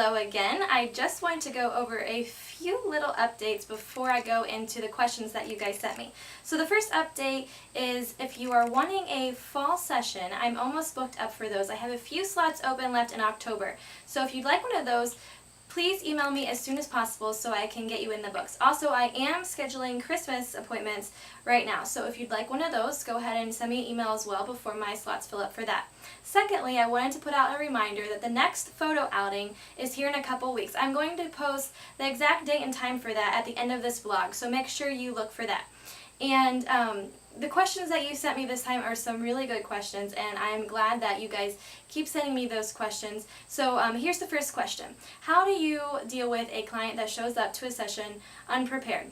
Hello again. I just want to go over a few little updates before I go into the questions that you guys sent me. So the first update is if you are wanting a fall session, I'm almost booked up for those. I have a few slots open left in October. So if you'd like one of those, please email me as soon as possible so I can get you in the books. Also, I am scheduling Christmas appointments right now, so if you'd like one of those, go ahead and send me an email as well before my slots fill up for that. Secondly, I wanted to put out a reminder that the next photo outing is here in a couple weeks. I'm going to post the exact date and time for that at the end of this vlog, so make sure you look for that. And the questions that you sent me this time are some really good questions, and I'm glad that you guys keep sending me those questions. So here's the first question. How do you deal with a client that shows up to a session unprepared?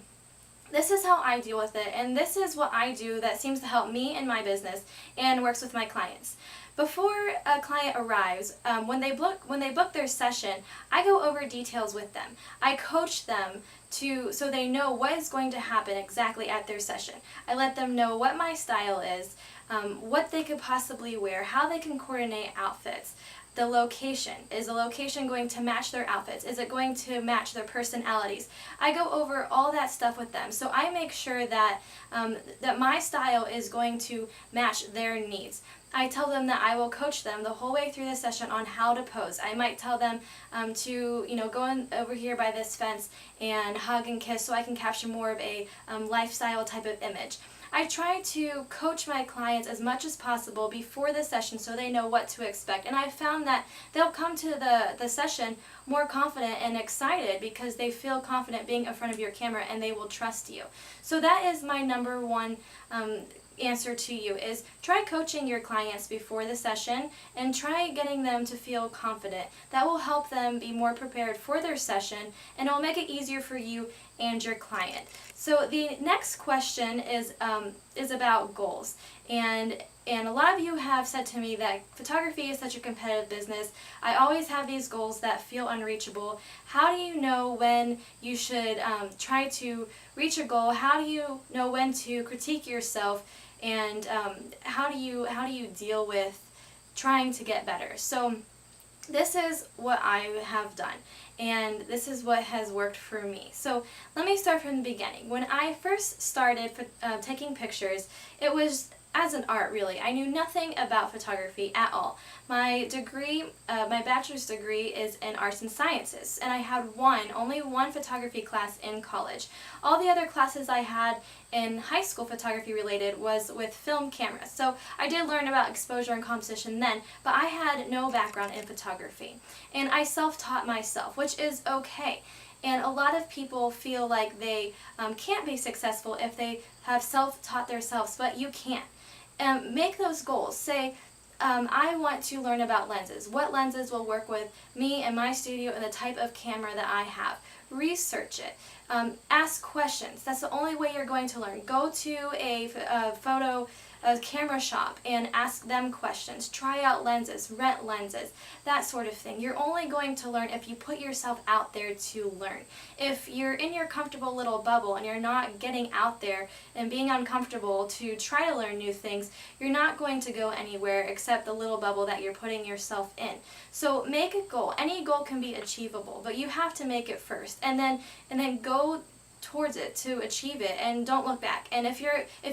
This is how I deal with it, and this is what I do that seems to help me in my business and works with my clients. Before a client arrives, when they book their session, I go over details with them. I coach them so they know what is going to happen exactly at their session. I let them know what my style is, what they could possibly wear, how they can coordinate outfits. The location. Is the location going to match their outfits? Is it going to match their personalities? I go over all that stuff with them. So I make sure that, that my style is going to match their needs. I tell them that I will coach them the whole way through the session on how to pose. I might tell them to, go over here by this fence and hug and kiss so I can capture more of a lifestyle type of image. I try to coach my clients as much as possible before the session so they know what to expect. And I found that they'll come to the session more confident and excited because they feel confident being in front of your camera and they will trust you. So that is my number one answer to you, is try coaching your clients before the session and try getting them to feel confident. That will help them be more prepared for their session, and it will make it easier for you and your client. So the next question is about goals, and a lot of you have said to me that photography is such a competitive business. I always have these goals that feel unreachable. How do you know when you should try to reach a goal? How do you know when to critique yourself? And how do you deal with trying to get better? So this is what I have done, and this is what has worked for me. So let me start from the beginning. When I first started taking pictures, it was as an art, really. I knew nothing about photography at all. My degree, my bachelor's degree, is in arts and sciences, and I had only one photography class in college. All the other classes I had in high school photography related was with film cameras. So I did learn about exposure and composition then, but I had no background in photography. And I self-taught myself, which is okay. And a lot of people feel like they can't be successful if they have self-taught themselves, but you can. Make those goals. Say, I want to learn about lenses. What lenses will work with me and my studio and the type of camera that I have? Research it. Ask questions. That's the only way you're going to learn. Go to a camera shop and ask them questions. Try out lenses, rent lenses, that sort of thing. You're only going to learn if you put yourself out there to learn. If you're in your comfortable little bubble and you're not getting out there and being uncomfortable to try to learn new things, you're not going to go anywhere except the little bubble that you're putting yourself in. So make a goal. Any goal can be achievable, but you have to make it first, and then go towards it to achieve it, and don't look back. And if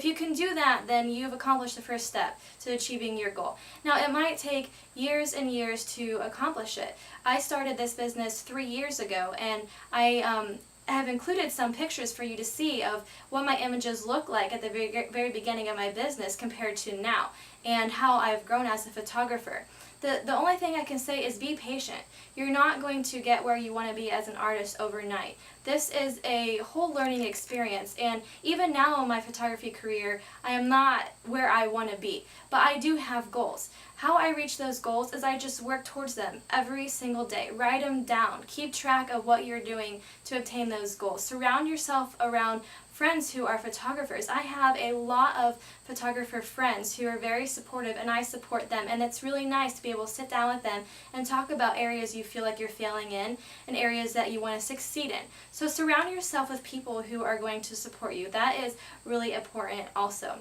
you can do that, then you've accomplished the first step to achieving your goal. Now, it might take years and years to accomplish it. I started this business 3 years ago, and I have included some pictures for you to see of what my images look like at the very beginning of my business compared to now, and how I've grown as a photographer. The only thing I can say is be patient. You're not going to get where you want to be as an artist overnight. This is a whole learning experience, and even now in my photography career, I am not where I want to be, but I do have goals. How I reach those goals is I just work towards them every single day. Write them down. Keep track of what you're doing to obtain those goals. Surround yourself around friends who are photographers. I have a lot of photographer friends who are very supportive, and I support them, and it's really nice to be able to sit down with them and talk about areas you feel like you're failing in and areas that you want to succeed in. So surround yourself with people who are going to support you. That is really important also.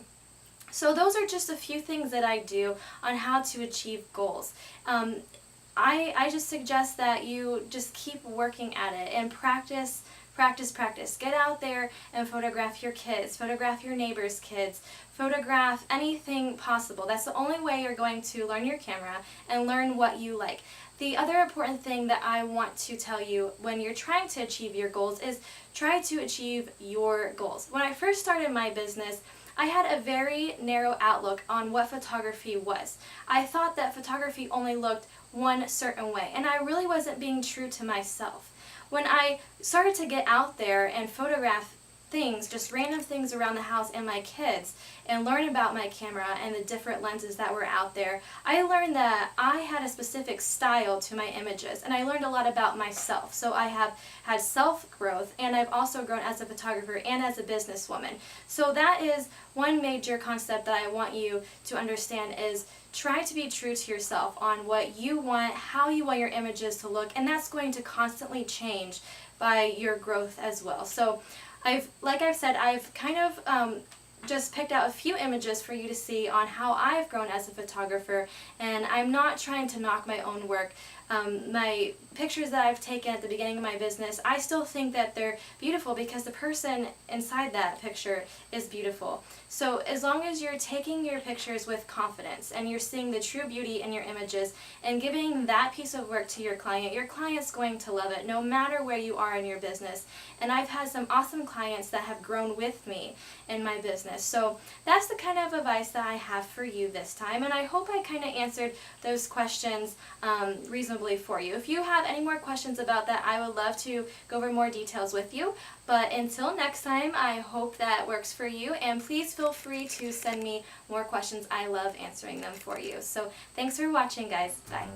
So those are just a few things that I do on how to achieve goals. I just suggest that you just keep working at it and practice, practice, practice. Get out there and photograph your kids, photograph your neighbors' kids, photograph anything possible. That's the only way you're going to learn your camera and learn what you like. The other important thing that I want to tell you when you're trying to achieve your goals is try to achieve your goals. When I first started my business, I had a very narrow outlook on what photography was. I thought that photography only looked one certain way, and I really wasn't being true to myself. When I started to get out there and photograph things, just random things around the house and my kids, and learn about my camera and the different lenses that were out there, I learned that I had a specific style to my images, and I learned a lot about myself. So I have had self-growth, and I've also grown as a photographer and as a businesswoman. So that is one major concept that I want you to understand is try to be true to yourself on what you want, how you want your images to look, and that's going to constantly change by your growth as well. So like I've said, I've kind of just picked out a few images for you to see on how I've grown as a photographer, and I'm not trying to knock my own work. My pictures that I've taken at the beginning of my business, I still think that they're beautiful because the person inside that picture is beautiful. So as long as you're taking your pictures with confidence and you're seeing the true beauty in your images and giving that piece of work to your client's going to love it no matter where you are in your business. And I've had some awesome clients that have grown with me in my business. So that's the kind of advice that I have for you this time, and I hope I kind of answered those questions reasonably for you. If you have any more questions about that, I would love to go over more details with you. But until next time, I hope that works for you, and please feel free to send me more questions. I love answering them for you. So thanks for watching, guys. Bye.